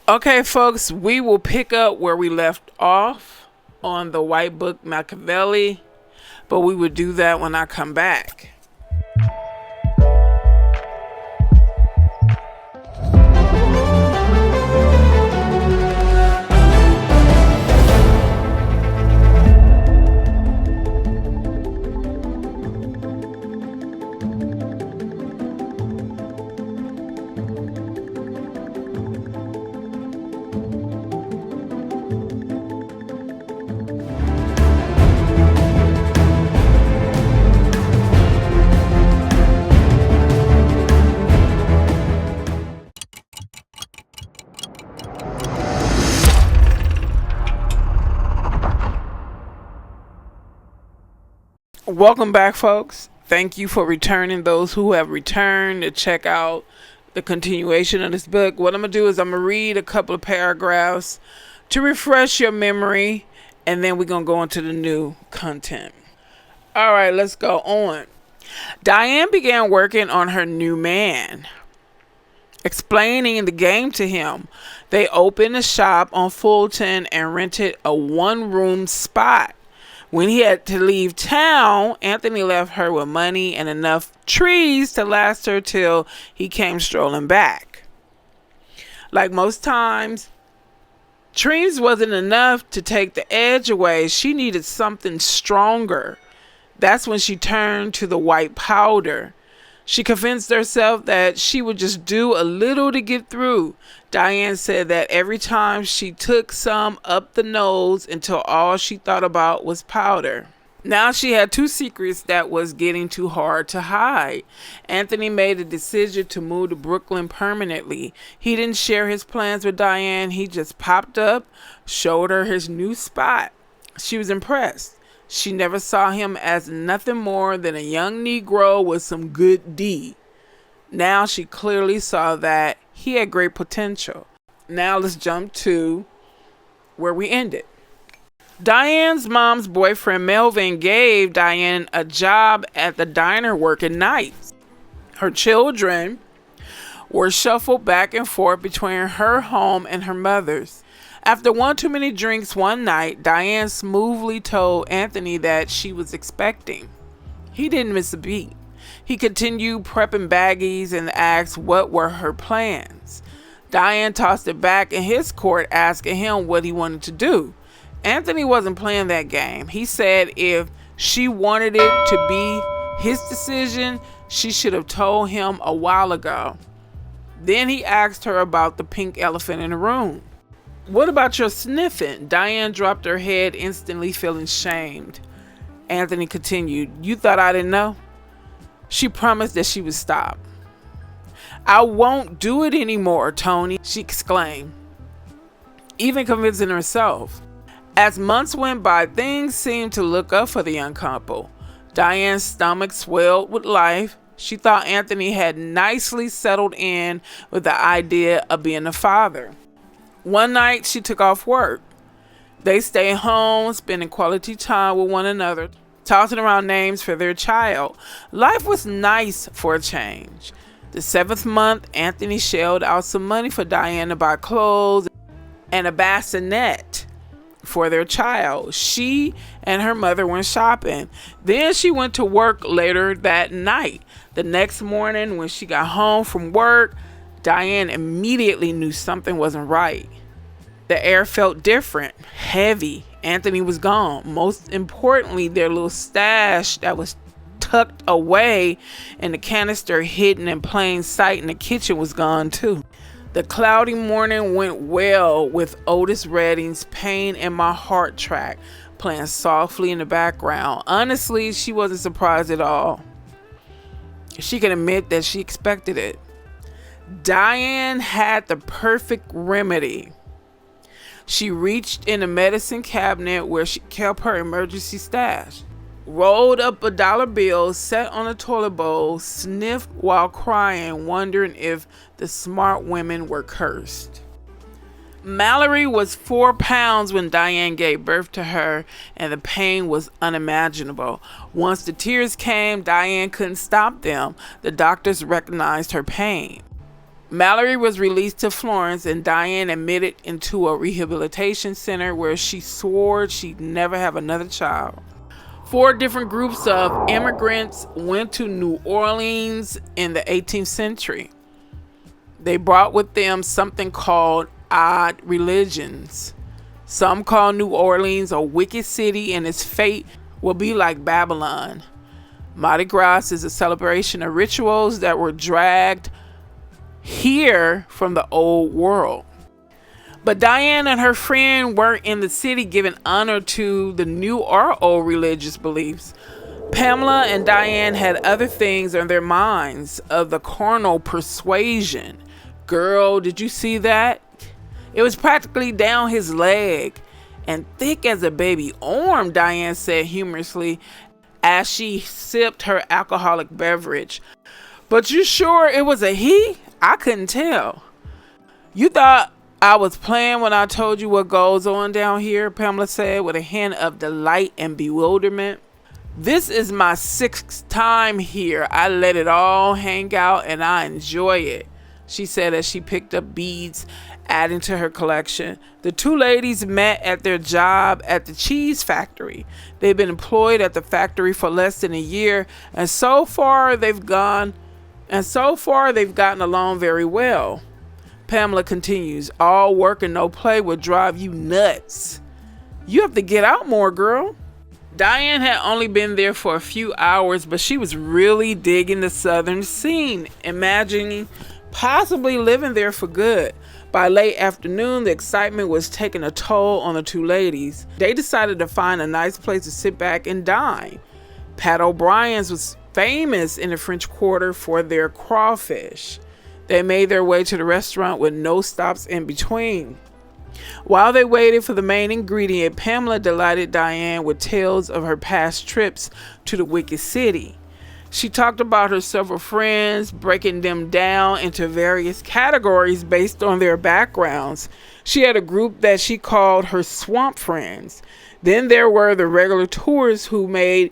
Okay, folks, we will pick up where we left off on the white book Makaveli, but we will do that when I come back. Welcome back, folks. Thank you for returning, those who have returned to check out the continuation of this book. What I'm going to do is I'm going to read a couple of paragraphs to refresh your memory, and then we're going to go into the new content. All right, let's go on. Diane began working on her new man, explaining the game to him. They opened a shop on Fulton and rented a one-room spot. When he had to leave town, Anthony left her with money and enough trees to last her till he came strolling back. Like most times, trees wasn't enough to take the edge away. She needed something stronger. That's when she turned to the white powder. She convinced herself that she would just do a little to get through. Diane said that every time she took some up the nose until all she thought about was powder. Now she had two secrets that was getting too hard to hide. Anthony made a decision to move to Brooklyn permanently. He didn't share his plans with Diane. He just popped up, showed her his new spot. She was impressed. She never saw him as nothing more than a young Negro with some good D. Now she clearly saw that he had great potential. Now let's jump to where we ended. Diane's mom's boyfriend Melvin gave Diane a job at the diner working nights. Her children were shuffled back and forth between her home and her mother's. After one too many drinks one night, Diane smoothly told Anthony that she was expecting. He didn't miss a beat. He continued prepping baggies and asked what were her plans. Diane tossed it back in his court, asking him what he wanted to do. Anthony wasn't playing that game. He said if she wanted it to be his decision, she should have told him a while ago. Then he asked her about the pink elephant in the room. What about your sniffing? Diane dropped her head, instantly feeling shamed. Anthony continued, you thought I didn't know? She promised that she would stop. I won't do it anymore, Tony, she exclaimed, even convincing herself. As months went by, things seemed to look up for the young couple. Diane's stomach swelled with life. She thought Anthony had nicely settled in with the idea of being a father. One night, she took off work. They stayed home, spending quality time with one another, tossing around names for their child. Life was nice for a change. The 7th month, Anthony shelled out some money for Diane to buy clothes and a bassinet for their child. She and her mother went shopping. Then she went to work later that night. The next morning, when she got home from work, Diane immediately knew something wasn't right. The air felt different, heavy. Anthony was gone. Most importantly, their little stash that was tucked away in the canister hidden in plain sight in the kitchen was gone too. The cloudy morning went well with Otis Redding's Pain in My Heart track playing softly in the background. Honestly, she wasn't surprised at all. She can admit that she expected it. Diane had the perfect remedy. She reached in the medicine cabinet where she kept her emergency stash, rolled up a dollar bill, sat on a toilet bowl, sniffed while crying, wondering if the smart women were cursed. Mallory was 4 pounds when Diane gave birth to her, and the pain was unimaginable. Once the tears came, Diane couldn't stop them. The doctors recognized her pain. Mallory was released to Florence and Diane admitted into a rehabilitation center where she swore she'd never have another child. 4 different groups of immigrants went to New Orleans in the 18th century. They brought with them something called odd religions. Some call New Orleans a wicked city and its fate will be like Babylon. Mardi Gras is a celebration of rituals that were dragged here from the old world. But Diane and her friend weren't in the city giving honor to the new or old religious beliefs. Pamela and Diane had other things on their minds of the carnal persuasion. Girl, did you see that? It was practically down his leg and thick as a baby arm, Diane said humorously as she sipped her alcoholic beverage. But you sure it was a he? I couldn't tell. You thought I was playing when I told you what goes on down here, Pamela said with a hint of delight and bewilderment. This is my 6th time here. I let it all hang out and I enjoy it, she said as she picked up beads, adding to her collection. The 2 ladies met at their job at the cheese factory. They've been employed at the factory for less than a year, and so far they've gotten along very well. Pamela continues, all work and no play will drive you nuts. You have to get out more, girl. Diane had only been there for a few hours, but she was really digging the southern scene, imagining possibly living there for good. By late afternoon, the excitement was taking a toll on the 2 ladies. They decided to find a nice place to sit back and dine. Pat O'Brien's was famous in the French Quarter for their crawfish. They made their way to the restaurant with no stops in between. While they waited for the main ingredient, Pamela delighted Diane with tales of her past trips to the wicked city. She talked about her several friends, breaking them down into various categories based on their backgrounds. She had a group that she called her swamp friends. Then there were the regular tourists who made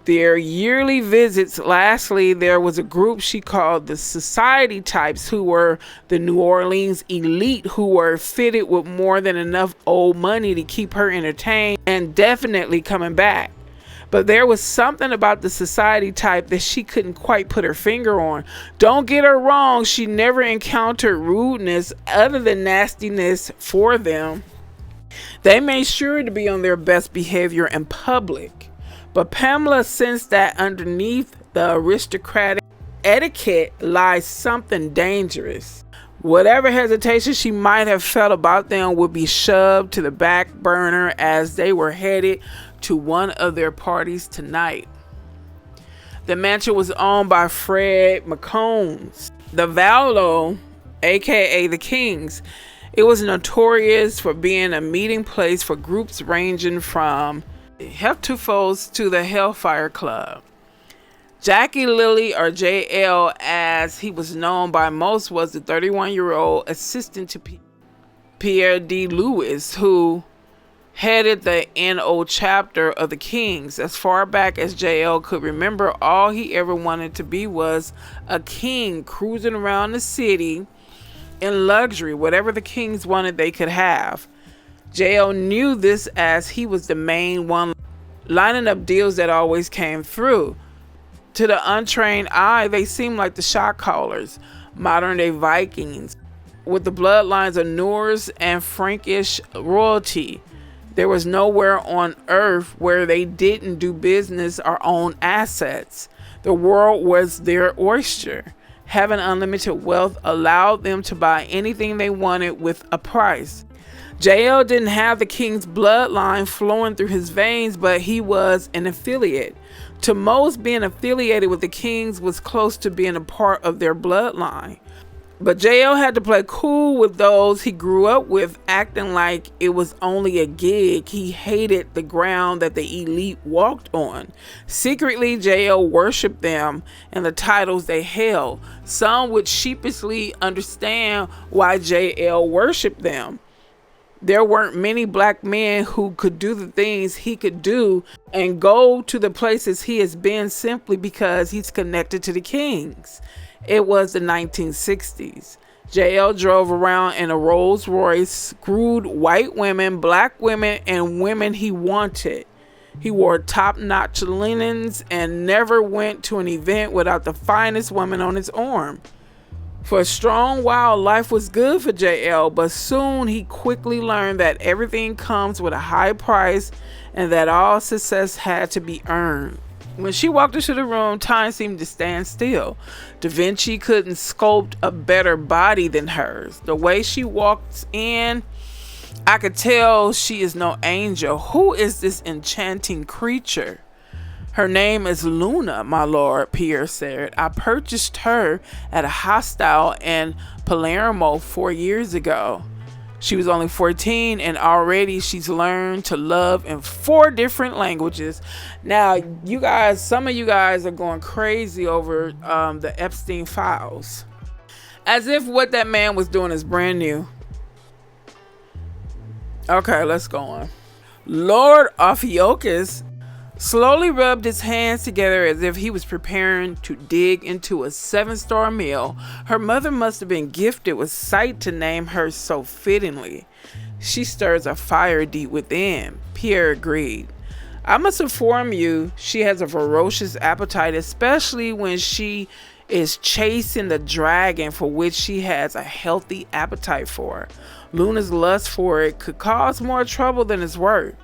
their yearly visits. Lastly, there was a group she called the society types, who were the New Orleans elite, who were fitted with more than enough old money to keep her entertained and definitely coming back. But there was something about the society type that she couldn't quite put her finger on. Don't get her wrong, she never encountered rudeness other than nastiness for them. They made sure to be on their best behavior in public. But Pamela sensed that underneath the aristocratic etiquette lies something dangerous. Whatever hesitation she might have felt about them would be shoved to the back burner as they were headed to one of their parties tonight. The mansion was owned by Fred McCombs, the Vallo, aka the Kings. It was notorious for being a meeting place for groups ranging from Hiphop to the Hellfire Club. Jackie Lilly, or JL as he was known by most, was the 31-year-old assistant to Pierre D. Lewis, who headed the NO chapter of the Kings. As far back as JL could remember, all he ever wanted to be was a king cruising around the city in luxury. Whatever the Kings wanted, they could have. JL knew this as he was the main one lining up deals that always came through. To the untrained eye, they seemed like the shot callers, modern-day Vikings, with the bloodlines of Norse and Frankish royalty. There was nowhere on earth where they didn't do business or own assets. The world was their oyster. Having unlimited wealth allowed them to buy anything they wanted with a price. JL didn't have the King's bloodline flowing through his veins, but he was an affiliate. To most, being affiliated with the Kings was close to being a part of their bloodline. But JL had to play cool with those he grew up with, acting like it was only a gig. He hated the ground that the elite walked on. Secretly, JL worshipped them and the titles they held. Some would sheepishly understand why JL worshipped them. There weren't many black men who could do the things he could do and go to the places he has been simply because he's connected to the Kings. It was the 1960s. JL drove around in a Rolls Royce, screwed white women, black women, and women he wanted. He wore top-notch linens and never went to an event without the finest woman on his arm. For a strong while, life was good for JL, but soon he quickly learned that everything comes with a high price and that all success had to be earned. When she walked into the room, time seemed to stand still. Da Vinci couldn't sculpt a better body than hers. The way she walked in, I could tell she is no angel. Who is this enchanting creature? Her name is Luna, my lord, Pierre said. I purchased her at a hostel in Palermo 4 years ago. She was only 14 and already she's learned to love in 4 different languages. Now, you guys, some of you guys are going crazy over the Epstein files. As if what that man was doing is brand new. Okay, let's go on. Lord Ophiuchus slowly rubbed his hands together as if he was preparing to dig into a 7-star meal. Her mother must have been gifted with sight to name her so fittingly. She stirs a fire deep within, Pierre agreed. I must inform you, she has a ferocious appetite, especially when she is chasing the dragon for which she has a healthy appetite for. Luna's lust for it could cause more trouble than it's worth.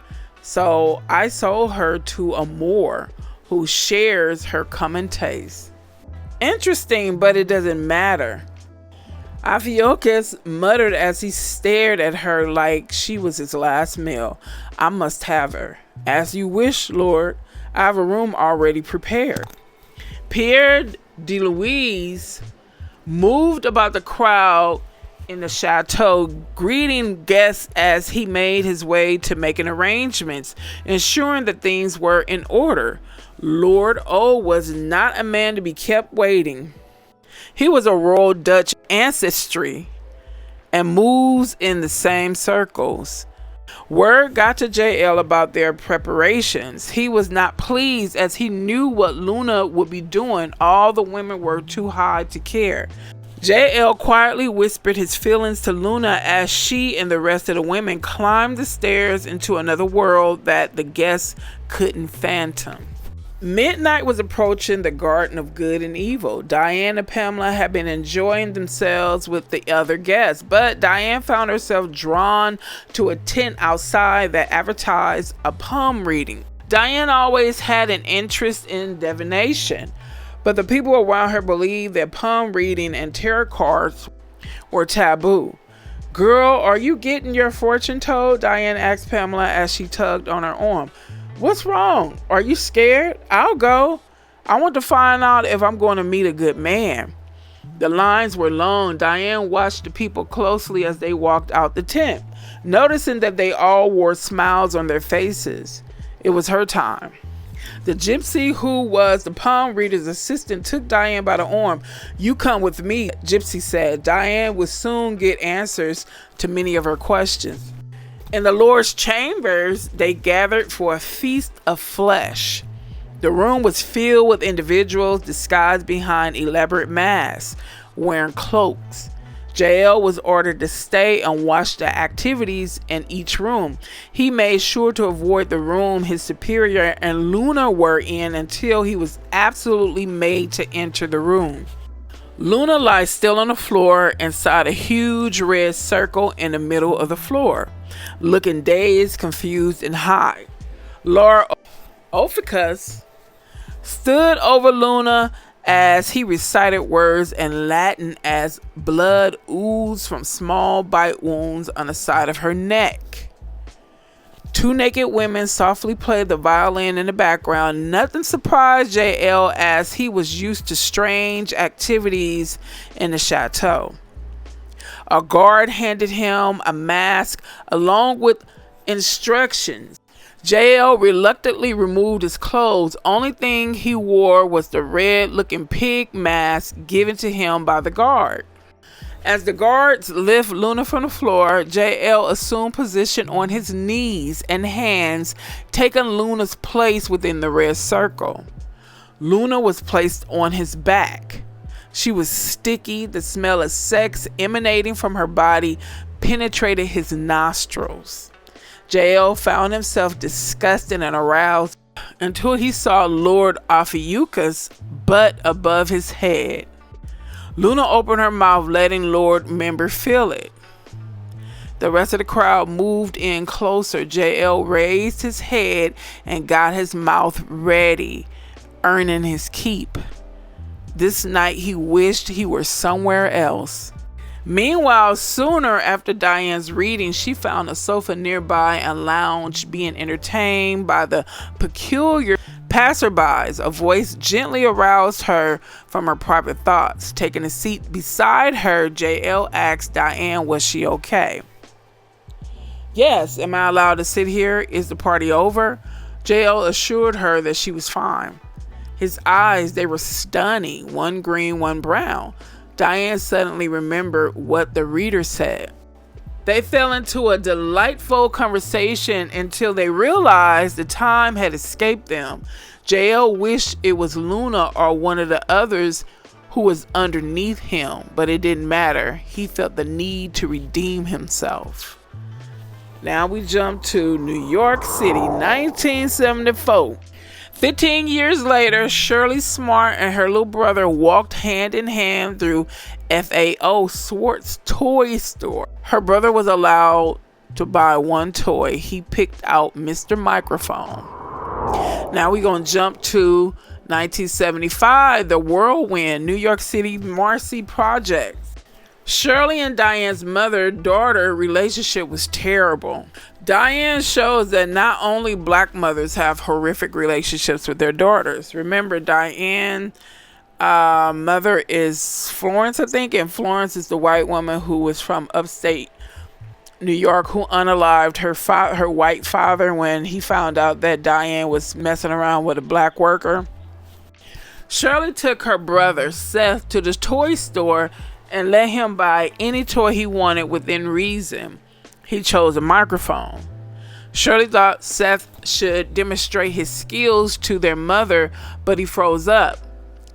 So I sold her to a Moor who shares her common taste. Interesting, but it doesn't matter. Ophiuchus muttered as he stared at her like she was his last meal. I must have her. As you wish, Lord. I have a room already prepared. Pierre de Louise moved about the crowd in the chateau, greeting guests as he made his way to making arrangements, ensuring that things were in order. Lord O was not a man to be kept waiting. He was a royal Dutch ancestry and moves in the same circles. Word got to JL about their preparations. He was not pleased as he knew what Luna would be doing. All the women were too high to care. JL quietly whispered his feelings to Luna as she and the rest of the women climbed the stairs into another world that the guests couldn't fathom. Midnight was approaching the Garden of Good and Evil. Diane and Pamela had been enjoying themselves with the other guests, but Diane found herself drawn to a tent outside that advertised a palm reading. Diane always had an interest in divination, but the people around her believed that palm reading and tarot cards were taboo. Girl, are you getting your fortune told? Diane asked Pamela as she tugged on her arm. What's wrong? Are you scared? I'll go. I want to find out if I'm going to meet a good man. The lines were long. Diane watched the people closely as they walked out the tent, noticing that they all wore smiles on their faces. It was her time. The gypsy who was the palm reader's assistant took Diane by the arm. You come with me, Gypsy said. Diane would soon get answers to many of her questions. In the Lord's chambers, they gathered for a feast of flesh. The room was filled with individuals disguised behind elaborate masks, wearing cloaks. JL was ordered to stay and watch the activities in each room. He made sure to avoid the room his superior and Luna were in until he was absolutely made to enter the room. Luna lies still on the floor inside a huge red circle in the middle of the floor, looking dazed, confused, and high. Lord Ophiuchus stood over Luna as he recited words in Latin as blood oozed from small bite wounds on the side of her neck. 2 naked women softly played the violin in the background. Nothing surprised JL as he was used to strange activities in the chateau. A guard handed him a mask along with instructions. JL reluctantly removed his clothes. Only thing he wore was the red-looking pig mask given to him by the guard. As the guards lift Luna from the floor, JL assumed position on his knees and hands, taking Luna's place within the red circle. Luna was placed on his back. She was sticky. The smell of sex emanating from her body penetrated his nostrils. JL found himself disgusted and aroused until he saw Lord Ophiuchus butt above his head. Luna opened her mouth, letting Lord Member feel it. The rest of the crowd moved in closer. JL raised his head and got his mouth ready, earning his keep. This night he wished he were somewhere else. Meanwhile, sooner after Diane's reading, she found a sofa nearby and lounged, being entertained by the peculiar passerbys. A voice gently aroused her from her private thoughts. Taking a seat beside her, JL asked Diane, was she okay? Yes, am I allowed to sit here? Is the party over? JL assured her that she was fine. His eyes, they were stunning, one green, one brown. Diane suddenly remembered what the reader said. They fell into a delightful conversation until they realized the time had escaped them. JL wished it was Luna or one of the others who was underneath him, but it didn't matter. He felt the need to redeem himself. Now we jump to New York City, 1974. 15 years later, Shirley Smart and her little brother walked hand in hand through FAO Swart's toy store. Her brother was allowed to buy one toy. He picked out Mr. Microphone. Now we're going to jump to 1975, the Whirlwind, New York City Marcy Project. Shirley and Diane's mother-daughter relationship was terrible. Diane shows that not only black mothers have horrific relationships with their daughters. Remember, Diane's mother is Florence, I think, and Florence is the white woman who was from upstate New York who unalived her white father when he found out that Diane was messing around with a black worker. Shirley took her brother, Seth, to the toy store and let him buy any toy he wanted within reason. He chose a microphone. Shirley thought Seth should demonstrate his skills to their mother, but he froze up.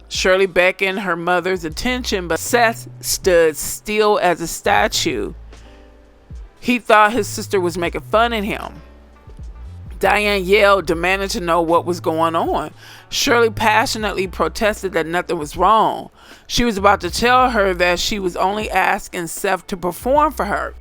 Shirley beckoned her mother's attention, but Seth stood still as a statue. He thought his sister was making fun of him. Diane yelled, demanding to know what was going on. Shirley passionately protested that nothing was wrong. She was about to tell her that she was only asking Seth to perform for her.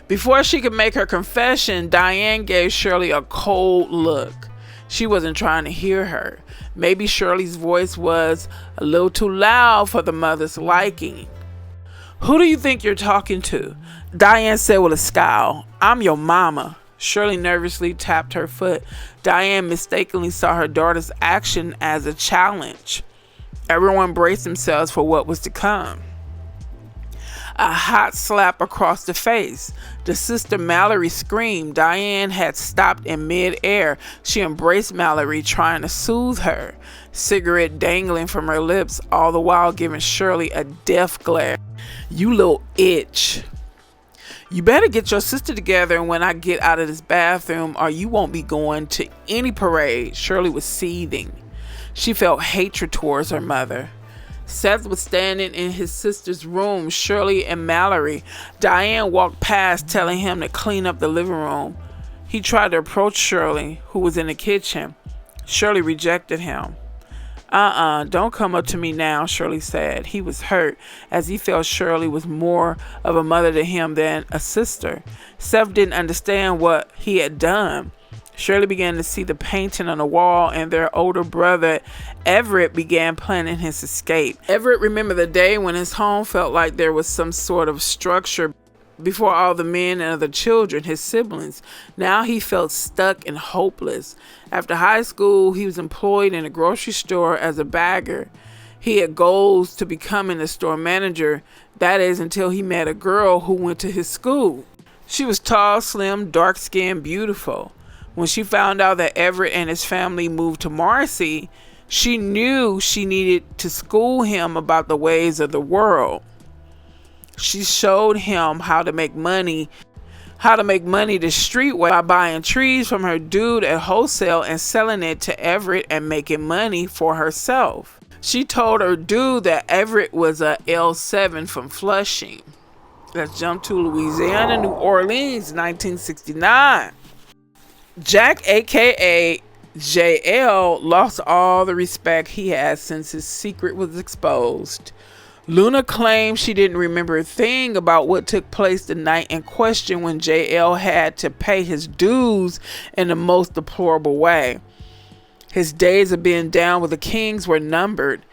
Before she could make her confession, Diane gave Shirley a cold look. She wasn't trying to hear her. Maybe Shirley's voice was a little too loud for the mother's liking. "Who do you think you're talking to?" Diane said with a scowl. "I'm your mama." Shirley nervously tapped her foot. Diane mistakenly saw her daughter's action as a challenge. Everyone braced themselves for what was to come. A hot slap across the face. The sister Mallory screamed. Diane had stopped in mid-air. She embraced Mallory, trying to soothe her, cigarette dangling from her lips, all the while giving Shirley a death glare. "You little itch. You better get your sister together when I get out of this bathroom, or you won't be going to any parade." Shirley was seething. She felt hatred towards her mother. Seth was standing in his sister's room, Shirley and Mallory. Diane walked past, telling him to clean up the living room. He tried to approach Shirley, who was in the kitchen. Shirley rejected him. Don't come up to me now," Shirley said. He was hurt, as he felt Shirley was more of a mother to him than a sister. Seth didn't understand what he had done. Shirley began to see the painting on the wall, and their older brother, Everett, began planning his escape. Everett remembered the day when his home felt like there was some sort of structure before all the men and other children, his siblings. Now he felt stuck and hopeless. After high school, he was employed in a grocery store as a bagger. He had goals to becoming a store manager, that is, until he met a girl who went to his school. She was tall, slim, dark-skinned, beautiful. When she found out that Everett and his family moved to Marcy, she knew she needed to school him about the ways of the world. She showed him how to make money the street way by buying trees from her dude at wholesale and selling it to Everett and making money for herself. She told her dude that Everett was a L7 from Flushing. Let's jump to Louisiana, New Orleans, 1969. Jack, aka JL, lost all the respect he had since his secret was exposed. Luna claimed she didn't remember a thing about what took place the night in question when JL had to pay his dues in the most deplorable way. His days of being down with the Kings were numbered.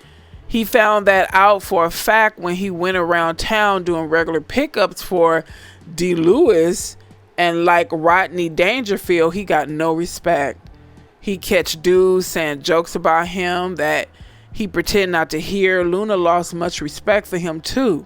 He found that out for a fact when he went around town doing regular pickups for D. Lewis, and like Rodney Dangerfield, he got no respect. He catch dudes saying jokes about him that he pretend not to hear. Luna lost much respect for him too.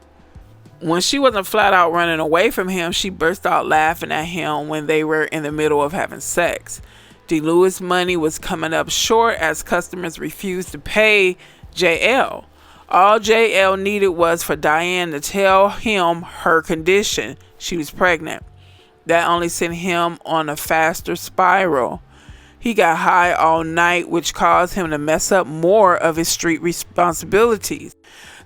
When she wasn't flat out running away from him, she burst out laughing at him when they were in the middle of having sex. D. Lewis money was coming up short as customers refused to pay JL. All JL needed was for Diane to tell him her condition. She was pregnant. That only sent him on a faster spiral. He got high all night, which caused him to mess up more of his street responsibilities.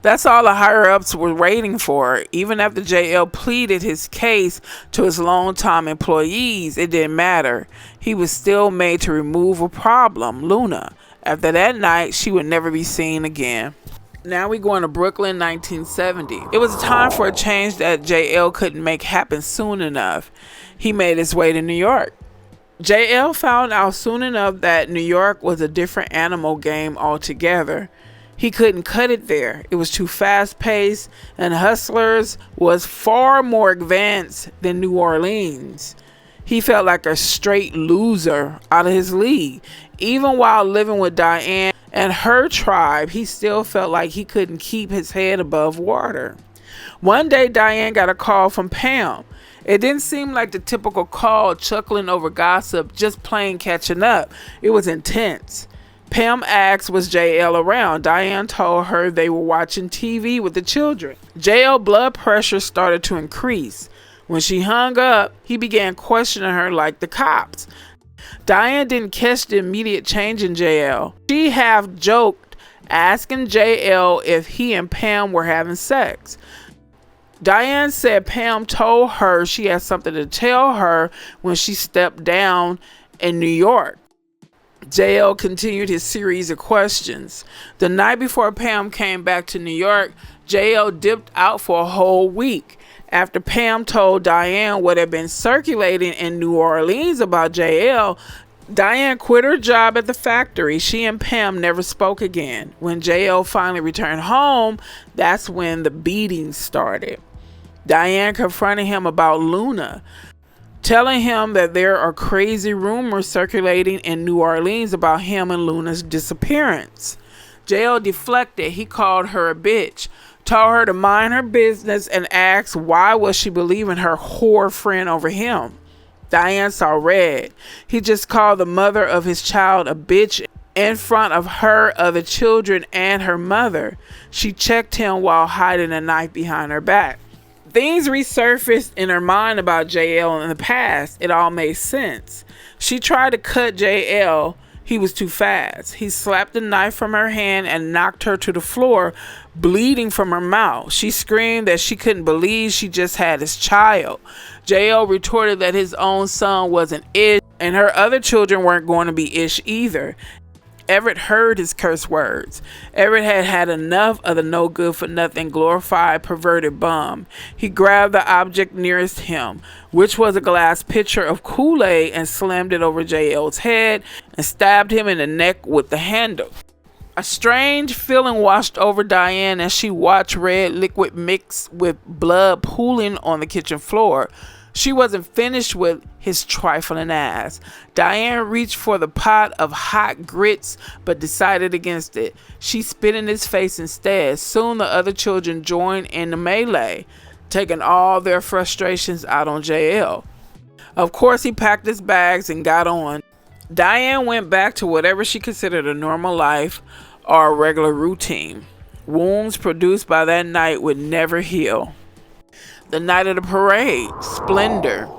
That's all the higher-ups were waiting for. Even after JL pleaded his case to his longtime employees, it didn't matter. He was still made to remove a problem, Luna. After that night, she would never be seen again. Now we going to Brooklyn, 1970. It was time for a change that JL couldn't make happen soon enough. He made his way to New York. JL found out soon enough that New York was a different animal game altogether. He couldn't cut it there. It was too fast-paced, and Hustlers was far more advanced than New Orleans. He felt like a straight loser out of his league. Even while living with Diane and her tribe, he still felt like he couldn't keep his head above water. One day, Diane got a call from Pam. It didn't seem like the typical call, chuckling over gossip, just plain catching up. It was intense. Pam asked, was JL around? Diane told her they were watching TV with the children. JL blood pressure started to increase. When she hung up, he began questioning her like the cops. Diane didn't catch the immediate change in JL. She half joked, asking JL if he and Pam were having sex. Diane said Pam told her she had something to tell her when she stepped down in New York. JL continued his series of questions. The night before Pam came back to New York, JL dipped out for a whole week. After Pam told Diane what had been circulating in New Orleans about JL, Diane quit her job at the factory. She and Pam never spoke again. When JL finally returned home, that's when the beatings started. Diane confronted him about Luna, telling him that there are crazy rumors circulating in New Orleans about him and Luna's disappearance. JL deflected. He called her a bitch, told her to mind her business, and asked why was she believing her whore friend over him. Diane saw red. He just called the mother of his child a bitch in front of her other children and her mother. She checked him while hiding a knife behind her back. Things resurfaced in her mind about JL in the past. It all made sense. She tried to cut JL. He was too fast. He slapped the knife from her hand and knocked her to the floor, bleeding from her mouth. She screamed that she couldn't believe she just had his child. JL retorted that his own son wasn't ish, and her other children weren't going to be ish either. Everett heard his curse words. Everett had had enough of the no good for nothing glorified perverted bum. He grabbed the object nearest him, which was a glass pitcher of Kool-Aid, and slammed it over JL's head and stabbed him in the neck with the handle. A strange feeling washed over Diane as she watched red liquid mix with blood pooling on the kitchen floor. She wasn't finished with his trifling ass. Diane reached for the pot of hot grits, but decided against it. She spit in his face instead. Soon the other children joined in the melee, taking all their frustrations out on JL. Of course, he packed his bags and got on. Diane went back to whatever she considered a normal life or a regular routine. Wounds produced by that night would never heal. The night of the parade, splendor.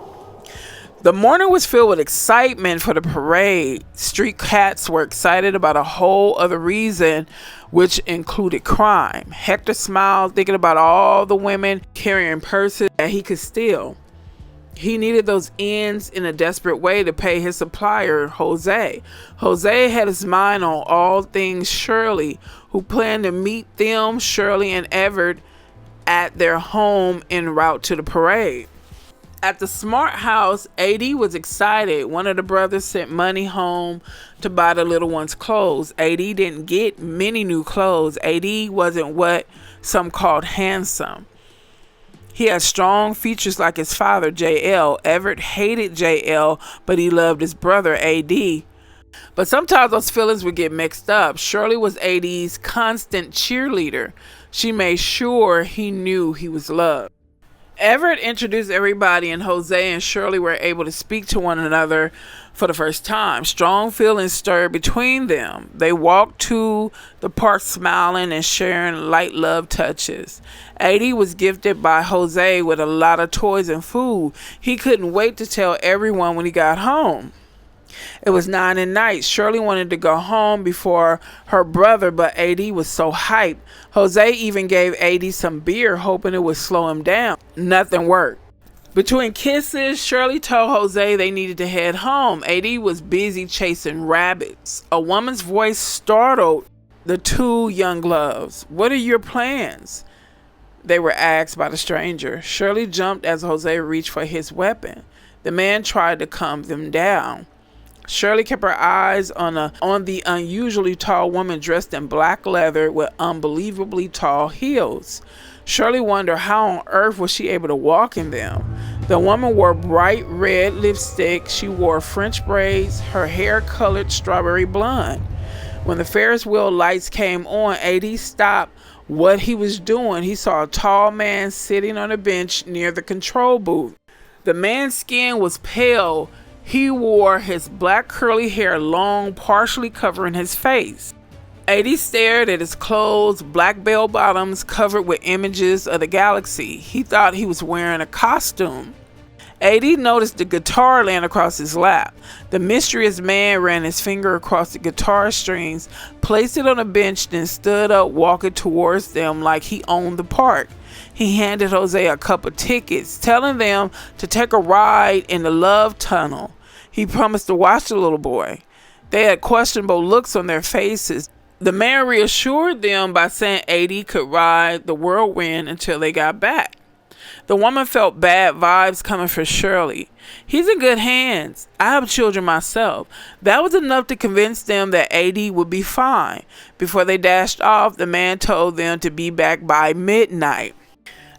The morning was filled with excitement for the parade. Street cats were excited about a whole other reason, which included crime. Hector smiled, thinking about all the women carrying purses that he could steal. He needed those ends in a desperate way to pay his supplier, Jose. Jose had his mind on all things Shirley, who planned to meet them, Shirley and Everett, at their home en route to the parade. At the Smart house, AD was excited. One of the brothers sent money home to buy the little one's clothes. AD didn't get many new clothes. AD wasn't what some called handsome. He had strong features like his father, JL. Everett hated JL, but he loved his brother, AD. But sometimes those feelings would get mixed up. Shirley was AD's constant cheerleader. She made sure he knew he was loved. Everett introduced everybody, and Jose and Shirley were able to speak to one another for the first time. Strong feelings stirred between them. They walked to the park smiling and sharing light love touches. AD was gifted by Jose with a lot of toys and food. He couldn't wait to tell everyone when he got home. It was 9 at night. Shirley wanted to go home before her brother, but AD was so hyped. Jose even gave AD some beer, hoping it would slow him down. Nothing worked. Between kisses, Shirley told Jose they needed to head home. AD was busy chasing rabbits. A woman's voice startled the two young loves. "What are your plans?" they were asked by the stranger. Shirley jumped as Jose reached for his weapon. The man tried to calm them down. Shirley kept her eyes on the unusually tall woman dressed in black leather with unbelievably tall heels. Shirley wondered how on earth was she able to walk in them. The woman wore bright red lipstick. She wore French braids, her hair colored strawberry blonde. When the Ferris wheel lights came on, AD stopped what he was doing. He saw a tall man sitting on a bench near the control booth. The man's skin was pale. He wore his black curly hair long, partially covering his face. AD stared at his clothes, black bell bottoms covered with images of the galaxy. He thought he was wearing a costume. AD noticed the guitar laying across his lap. The mysterious man ran his finger across the guitar strings, placed it on a bench, then stood up, walking towards them like he owned the park. He handed Jose a couple of tickets, telling them to take a ride in the love tunnel. He promised to watch the little boy. They had questionable looks on their faces. The man reassured them by saying AD could ride the whirlwind until they got back. The woman felt bad vibes coming from Shirley. "He's in good hands. I have children myself." That was enough to convince them that AD would be fine. Before they dashed off, the man told them to be back by midnight.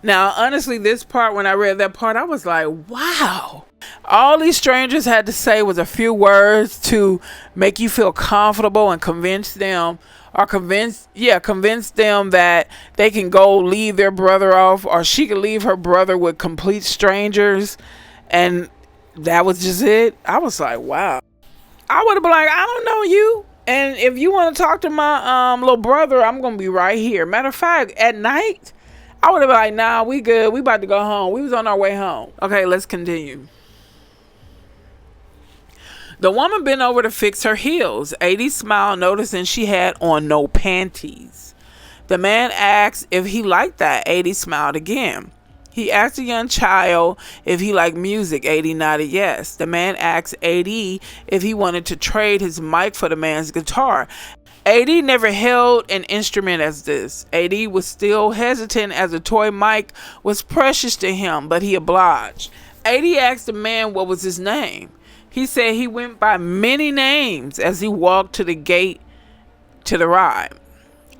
Now, honestly, this part, when I read that part, I was like, wow. All these strangers had to say was a few words to make you feel comfortable and convince them that they can go leave their brother off, or she could leave her brother with complete strangers. And that was just it. I was like, wow. I would have been like, I don't know you. And if you want to talk to my little brother, I'm going to be right here. Matter of fact, at night, I would have been like, nah, we good. We about to go home. We was on our way home. Okay, let's continue. The woman bent over to fix her heels. AD smiled, noticing she had on no panties. The man asked if he liked that. AD smiled again. He asked a young child if he liked music. AD nodded yes. The man asked AD if he wanted to trade his mic for the man's guitar. AD never held an instrument as this. AD was still hesitant as a toy mic was precious to him, but he obliged. AD asked the man what was his name. He said he went by many names as he walked to the gate to the ride.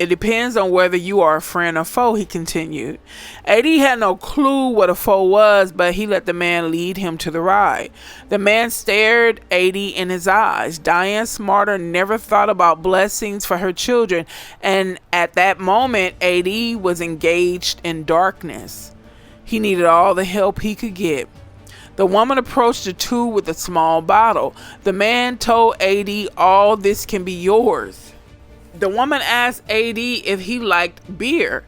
It depends on whether you are a friend or foe, he continued. AD had no clue what a foe was, but he let the man lead him to the ride. The man stared AD in his eyes. Diane Smarter never thought about blessings for her children, and at that moment, AD was engaged in darkness. He needed all the help he could get. The woman approached the two with a small bottle. The man told AD, all this can be yours. The woman asked AD if he liked beer.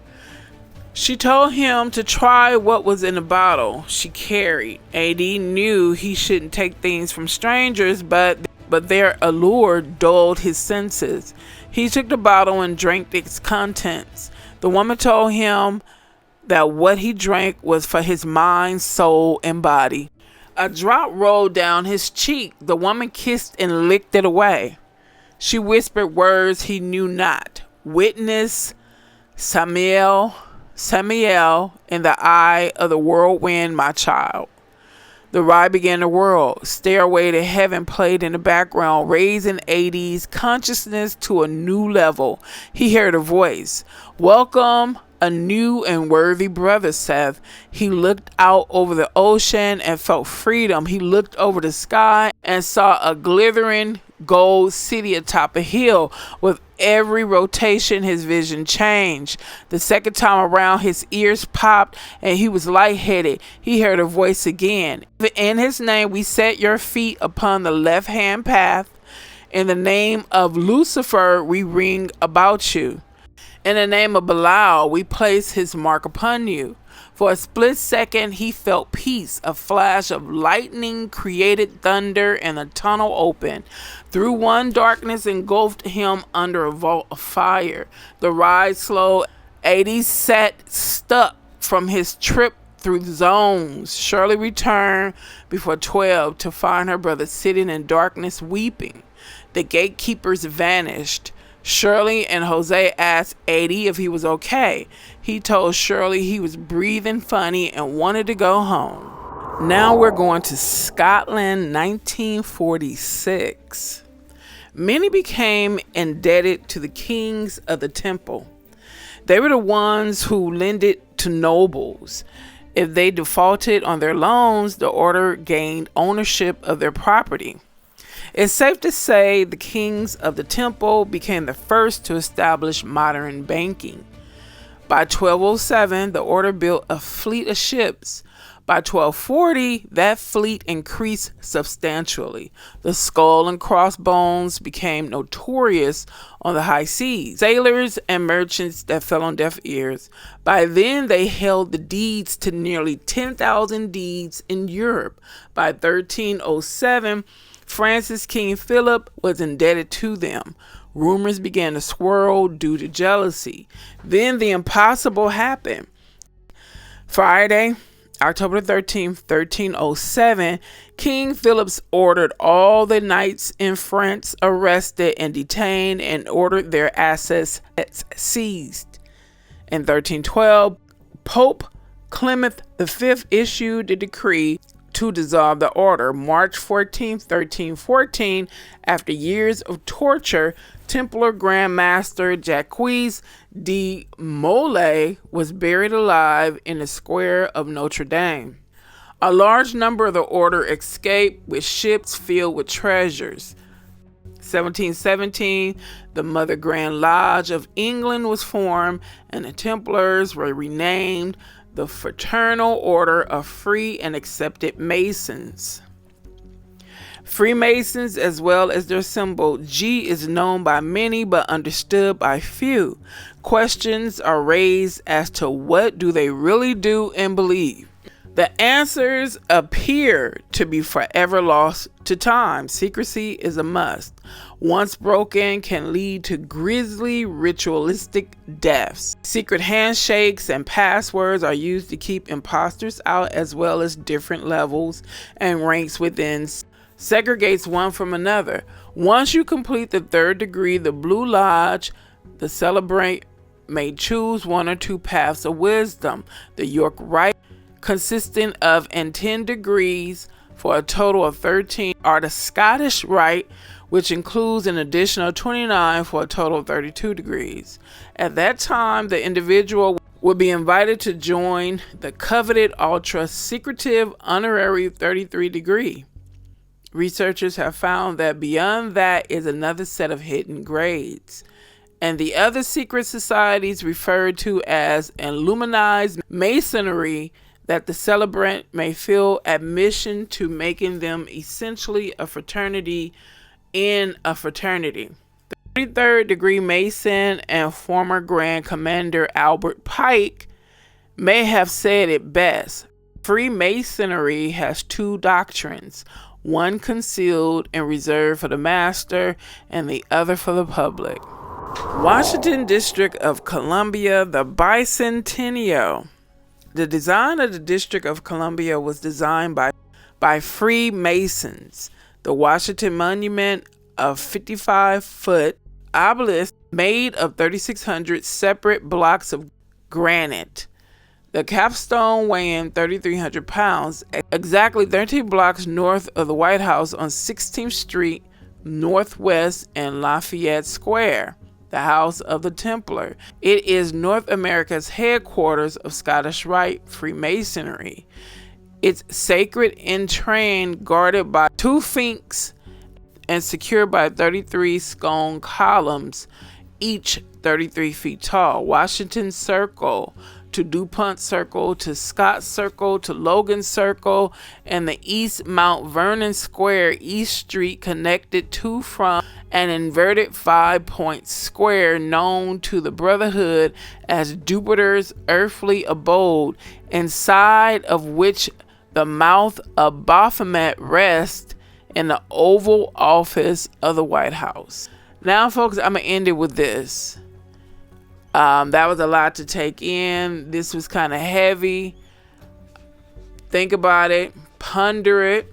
She told him to try what was in the bottle she carried. AD knew he shouldn't take things from strangers, but their allure dulled his senses. He took the bottle and drank its contents. The woman told him that what he drank was for his mind, soul, and body. A drop rolled down his cheek. The woman kissed and licked it away. She whispered words he knew not. Witness Samael, in the eye of the whirlwind, my child. The ride began to whirl. Stairway to Heaven played in the background, raising AD's consciousness to a new level. He heard a voice. Welcome, a new and worthy brother, Seth. He looked out over the ocean and felt freedom. He looked over the sky and saw a glittering gold city atop a hill. With every rotation, his vision changed. The second time around, his ears popped and he was lightheaded. He heard a voice again. In his name, we set your feet upon the left-hand path. In the name of Lucifer, we ring about you. In the name of Belial, we place his mark upon you. For a split second, he felt peace. A flash of lightning created thunder, and the tunnel opened. Through one, darkness engulfed him under a vault of fire. The ride slowed. 80 sat stuck from his trip through zones. Shirley returned before 12 to find her brother sitting in darkness weeping. The gatekeepers vanished. Shirley and Jose asked 80 if he was okay. He told Shirley he was breathing funny and wanted to go home. Now we're going to Scotland, 1946. Many became indebted to the kings of the temple. They were the ones who lended to nobles. If they defaulted on their loans, the order gained ownership of their property. It's safe to say the kings of the temple became the first to establish modern banking. By 1207, the order built a fleet of ships. By 1240, that fleet increased substantially. The skull and crossbones became notorious on the high seas. Sailors and merchants that fell on deaf ears. By then, they held the deeds to nearly 10,000 deeds in Europe. By 1307, France's King Philip was indebted to them. Rumors began to swirl due to jealousy. Then the impossible happened. Friday, October 13th, 1307, King Philip ordered all the knights in France arrested and detained and ordered their assets seized. In 1312, Pope Clement V issued a decree to dissolve the order. March 14, 1314, after years of torture, Templar Grand Master Jacques de Molay was buried alive in the square of Notre Dame. A large number of the order escaped with ships filled with treasures. 1717, the Mother Grand Lodge of England was formed, and the Templars were renamed the Fraternal Order of Free and Accepted Masons. Freemasons, as well as their symbol G, is known by many but understood by few. Questions are raised as to what do they really do and believe. The answers appear to be forever lost to time. Secrecy is a must. Once broken, can lead to grisly ritualistic deaths. Secret handshakes and passwords are used to keep imposters out, as well as different levels and ranks within. Segregates one from another. Once you complete the third degree, the Blue Lodge, the celebrant may choose one or two paths of wisdom. The York Rite, consisting of 10 degrees for a total of 13, are the Scottish Rite, which includes an additional 29 for a total of 32 degrees. At that time, the individual would be invited to join the coveted ultra-secretive honorary 33 degree. Researchers have found that beyond that is another set of hidden grades, and the other secret societies referred to as illuminized masonry that the celebrant may feel admission to, making them essentially a fraternity in a fraternity. The 33rd degree Mason and former Grand Commander Albert Pike may have said it best. Freemasonry has two doctrines, one concealed and reserved for the master, and the other for the public. Washington District of Columbia, the Bicentennial. The design of the District of Columbia was designed by Freemasons. The Washington Monument, a 55-foot obelisk made of 3,600 separate blocks of granite. The capstone weighing 3,300 pounds, exactly 13 blocks north of the White House on 16th Street Northwest and Lafayette Square, the House of the Templar. It is North America's headquarters of Scottish Rite Freemasonry. It's sacred entrained, guarded by two sphinx, and secured by 33 stone columns, each 33 feet tall. Washington Circle to DuPont Circle to Scott Circle to Logan Circle and the East Mount Vernon Square East Street connected to from an inverted 5-point square known to the Brotherhood as Jupiter's earthly abode, inside of which the mouth of Baphomet rests in the Oval Office of the White House. Now, folks, I'm going to end it with this. That was a lot to take in. This was kind of heavy. Think about it. Ponder it.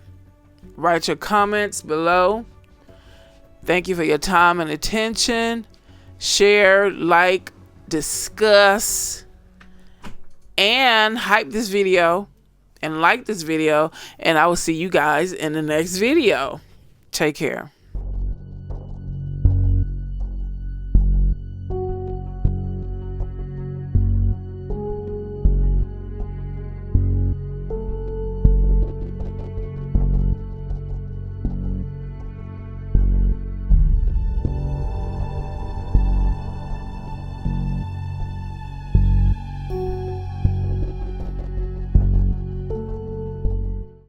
Write your comments below. Thank you for your time and attention. Share, like, discuss, and hype this video and like this video. And I will see you guys in the next video. Take care.